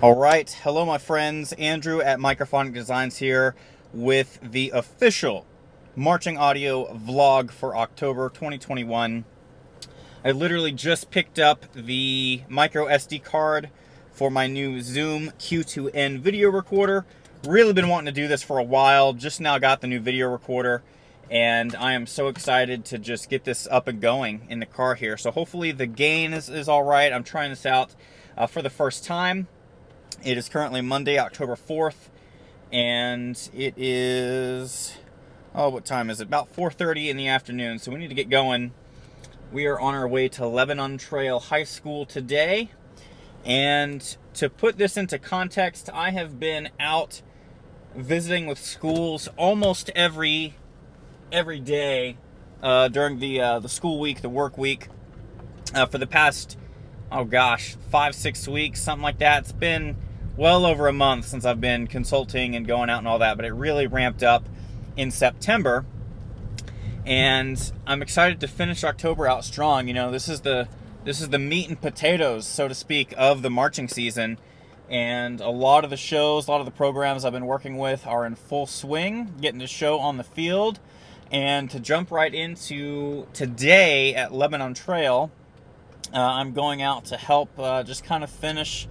All right, hello my friends, Andrew at Microphonic Designs here with the official marching audio vlog for October 2021. I literally just picked up the micro SD card for my new Zoom Q2N video recorder. Really been wanting to do this for a while, just now got the new video recorder, and I am so excited to just get this up and going in the car here. So hopefully the gain is all right. I'm trying this out for the first time. It is currently Monday, October 4th, and it is, what time is it? About 4:30 in the afternoon, so we need to get going. We are on our way to Lebanon Trail High School today, and to put this into context, I have been out visiting with schools almost every day during the school week, the work week, for the past, 5-6 weeks, something like that. It's been well over a month since I've been consulting and going out and all that, but it really ramped up in September, and I'm excited to finish October out strong. You know, this is the meat and potatoes, so to speak, of the marching season, and a lot of the shows, a lot of the programs I've been working with are in full swing, getting to show on the field. And to jump right into today at Lebanon Trail, I'm going out to help just kind of finish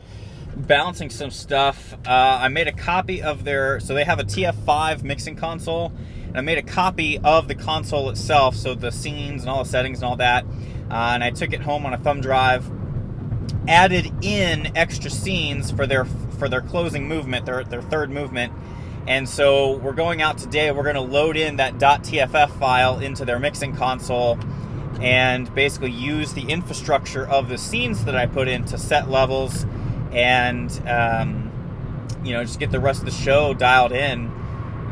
balancing some stuff. I made a copy of so they have a TF5 mixing console, and I made a copy of the console itself, so the scenes and all the settings and all that, and I took it home on a thumb drive, added in extra scenes for their closing movement, their third movement. And so we're going out today, we're going to load in that .tff file into their mixing console and basically use the infrastructure of the scenes that I put in to set levels and just get the rest of the show dialed in.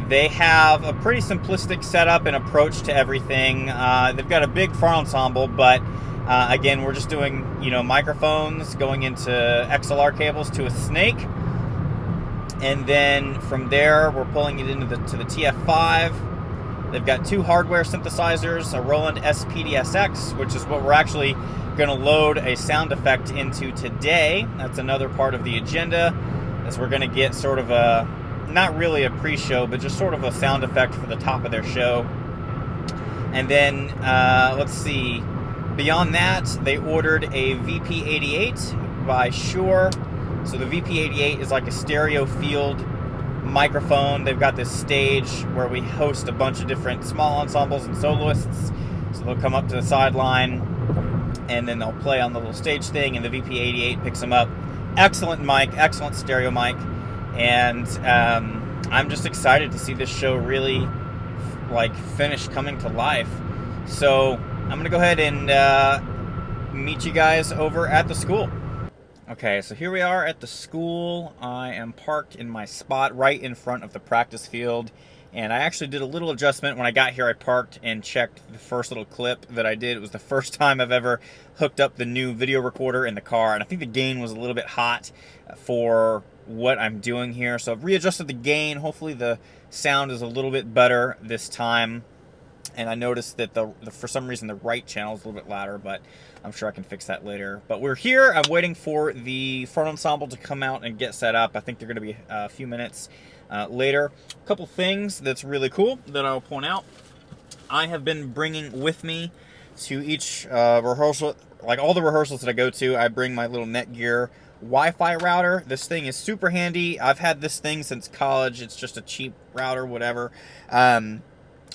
They have a pretty simplistic setup and approach to everything. They've got a big front ensemble, but again, we're just doing microphones going into XLR cables to a snake, and then from there we're pulling it into the TF5. They've got two hardware synthesizers, a Roland SPDSX, which is what we're actually going to load a sound effect into today. That's another part of the agenda, as we're going to get sort of not really a pre-show, but just sort of a sound effect for the top of their show. And then, let's see, beyond that, they ordered a VP88 by Shure. So the VP88 is like a stereo field microphone. They've got this stage where we host a bunch of different small ensembles and soloists. So they'll come up to the sideline, and then they'll play on the little stage thing, and the VP88 picks them up. Excellent mic, excellent stereo mic, and I'm just excited to see this show really finish coming to life. So I'm gonna go ahead and meet you guys over at the school. Okay, so here we are at the school. I am parked in my spot right in front of the practice field, and I actually did a little adjustment when I got here. I parked and checked the first little clip that I did. It was the first time I've ever hooked up the new video recorder in the car, and I think the gain was a little bit hot for what I'm doing here. So I've readjusted the gain. Hopefully the sound is a little bit better this time. And I noticed that for some reason the right channel is a little bit louder, but I'm sure I can fix that later. But we're here. I'm waiting for the front ensemble to come out and get set up. I think they're going to be a few minutes later. A couple things that's really cool that I'll point out. I have been bringing with me to each rehearsal, like all the rehearsals that I go to, I bring my little Netgear Wi-Fi router. This thing is super handy. I've had this thing since college. It's just a cheap router, whatever.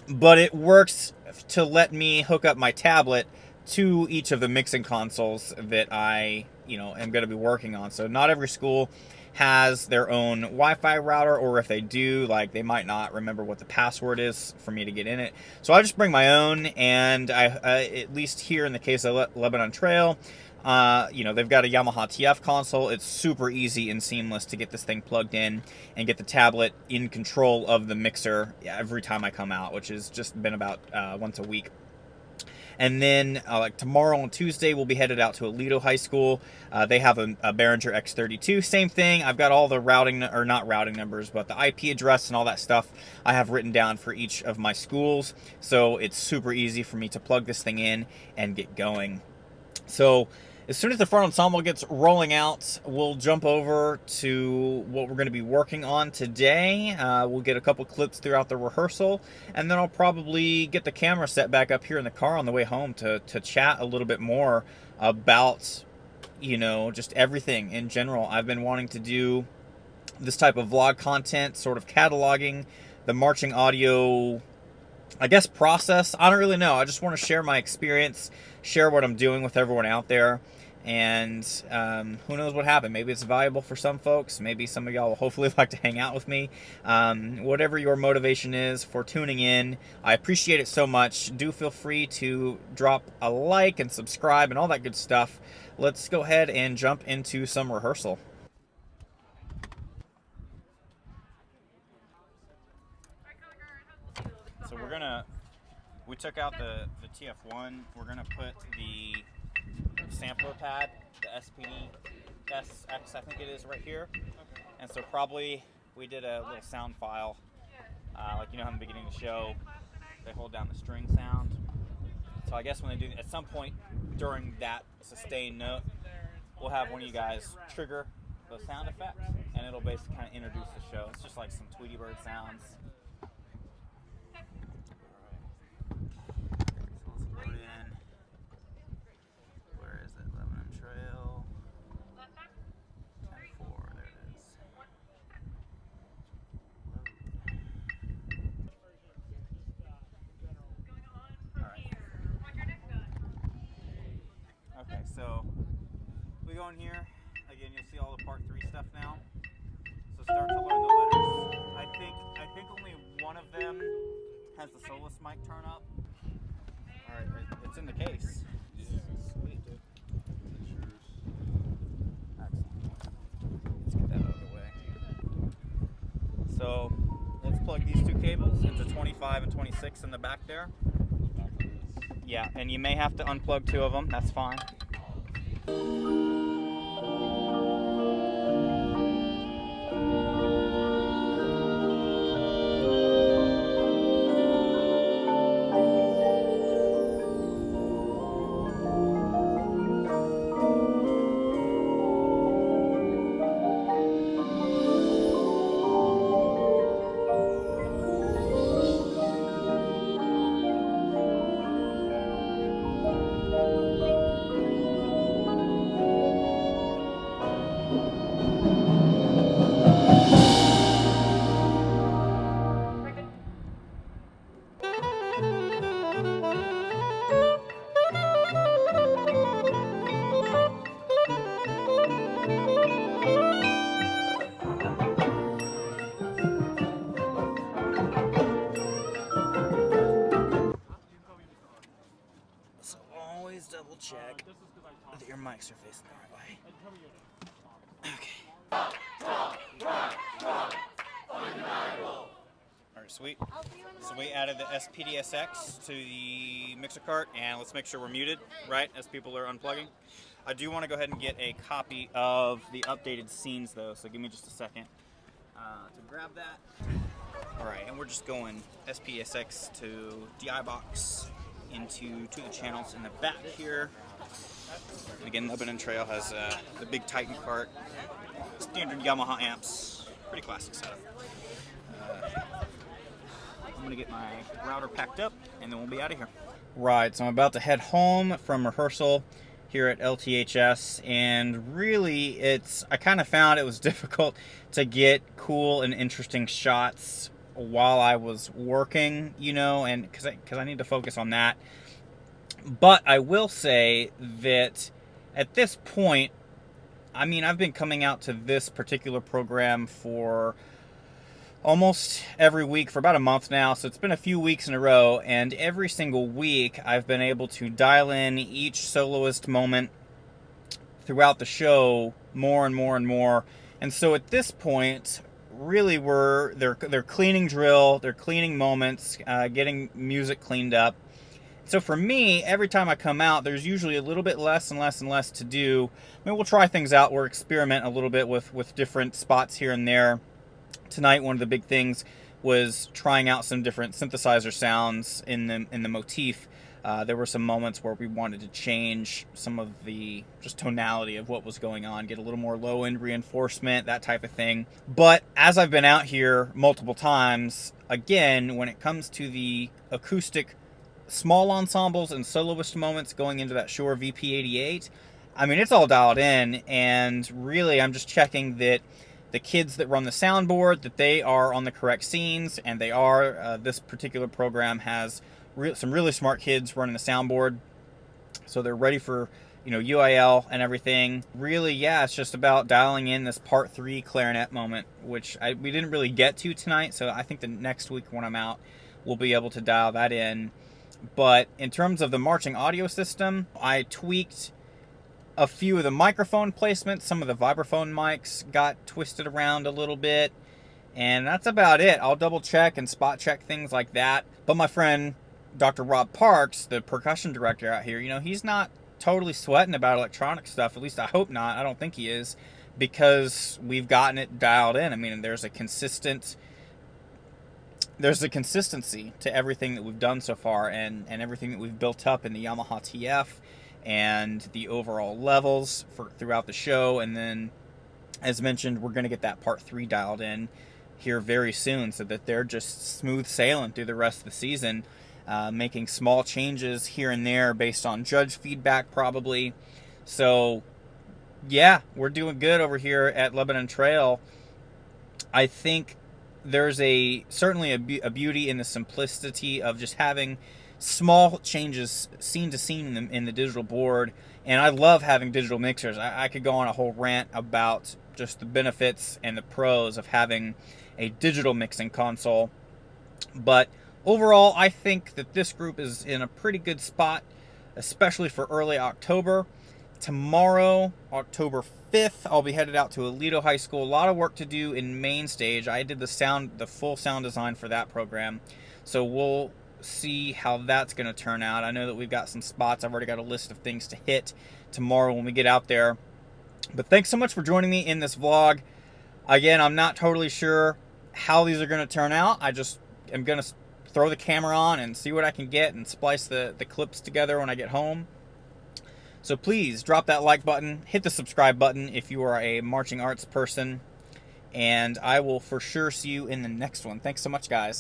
But it works to let me hook up my tablet to each of the mixing consoles that I, am going to be working on. So not every school has their own Wi-Fi router, or if they do, they might not remember what the password is for me to get in it. So I just bring my own, and I at least here in the case of Lebanon Trail, they've got a Yamaha TF console. It's super easy and seamless to get this thing plugged in and get the tablet in control of the mixer every time I come out, which has just been about once a week. And then tomorrow on Tuesday, we'll be headed out to Aledo High School. They have a Behringer X32. Same thing. I've got all the not routing numbers, but the IP address and all that stuff I have written down for each of my schools. So it's super easy for me to plug this thing in and get going. So As soon as the front ensemble gets rolling out, we'll jump over to what we're going to be working on today. We'll get a couple clips throughout the rehearsal, and then I'll probably get the camera set back up here in the car on the way home to chat a little bit more about, you know, just everything in general. I've been wanting to do this type of vlog content, sort of cataloging the marching audio, I guess, process. I don't really know. I just want to share my experience, share what I'm doing with everyone out there, and who knows what happened. Maybe it's valuable for some folks. Maybe some of y'all will hopefully like to hang out with me. Whatever your motivation is for tuning in, I appreciate it so much. Do feel free to drop a like and subscribe and all that good stuff. Let's go ahead and jump into some rehearsal. So we took out the TF1. We're gonna put the sampler pad, the SPD SX, I think it is, right here. Okay. And so probably we did a little sound file, like, you know how in the beginning of the show they hold down the string sound. So I guess when they do, at some point during that sustained note, we'll have one of you guys trigger the sound effect, and it'll basically kind of introduce the show. It's just like some Tweety Bird sounds. Okay, so we go in here, again, you'll see all the part 3 stuff now. So start to learn the letters. I think only one of them has the soloist mic turn up. Alright, it's in the case. Yeah, sweet, dude. Excellent. Let's get that out of the way. So let's plug these 2 cables into 25 and 26 in the back there. Yeah, and you may have to unplug 2 of them, that's fine. Double check that your mics are facing the right way. Okay. Alright, sweet. So we added the SPDSX to the mixer cart, and let's make sure we're muted, right, as people are unplugging. I do want to go ahead and get a copy of the updated scenes, though, so give me just a second to grab that. Alright, and we're just going SPDSX to DI box into 2 of the channels in the back here. And again, Lebanon Trail has the big Titan cart, standard Yamaha amps, pretty classic setup. I'm gonna get my router packed up, and then we'll be out of here. Right, so I'm about to head home from rehearsal here at LTHS, and really I kind of found it was difficult to get cool and interesting shots while I was working, you know, and because I need to focus on that. But I will say that at this point, I mean, I've been coming out to this particular program for almost every week for about a month now, so it's been a few weeks in a row, and every single week I've been able to dial in each soloist moment throughout the show more and more and more. And so at this point, really they're cleaning drill, they're cleaning moments, getting music cleaned up. So for me, every time I come out, there's usually a little bit less and less and less to do. I mean, we'll try things out, we'll experiment a little bit with different spots here and there. Tonight, one of the big things was trying out some different synthesizer sounds in the motif. There were some moments where we wanted to change some of the just tonality of what was going on, get a little more low end reinforcement, that type of thing. But as I've been out here multiple times, again, when it comes to the acoustic small ensembles and soloist moments going into that Shure VP88, I mean, it's all dialed in, and really I'm just checking that the kids that run the soundboard, that they are on the correct scenes, and they are. This particular program has some really smart kids running the soundboard, so they're ready for, UIL and everything. Really, yeah, it's just about dialing in this part 3 clarinet moment, which we didn't really get to tonight, so I think the next week when I'm out, we'll be able to dial that in. But in terms of the marching audio system, I tweaked a few of the microphone placements. Some of the vibraphone mics got twisted around a little bit, and that's about it. I'll double check and spot check things like that. But my friend Dr. Rob Parks, the percussion director out here, he's not totally sweating about electronic stuff. At least I hope not. I don't think he is, because we've gotten it dialed in. I mean, there's a consistency to everything that we've done so far, and everything that we've built up in the Yamaha TF and the overall levels throughout the show. And then, as mentioned, we're going to get that part 3 dialed in here very soon, so that they're just smooth sailing through the rest of the season, making small changes here and there based on judge feedback probably. So yeah, we're doing good over here at Lebanon Trail. I think there's certainly a beauty in the simplicity of just having small changes scene to scene in the digital board. And I love having digital mixers. I could go on a whole rant about just the benefits and the pros of having a digital mixing console. But overall, I think that this group is in a pretty good spot, especially for early October. Tomorrow, October 5th, I'll be headed out to Aledo High School. A lot of work to do in main stage. I did the full sound design for that program. So we'll see how that's going to turn out. I know that we've got some spots. I've already got a list of things to hit tomorrow when we get out there. But thanks so much for joining me in this vlog. Again, I'm not totally sure how these are going to turn out. I just am going to throw the camera on and see what I can get and splice the clips together when I get home. So please drop that like button, hit the subscribe button if you are a marching arts person, and I will for sure see you in the next one. Thanks so much, guys.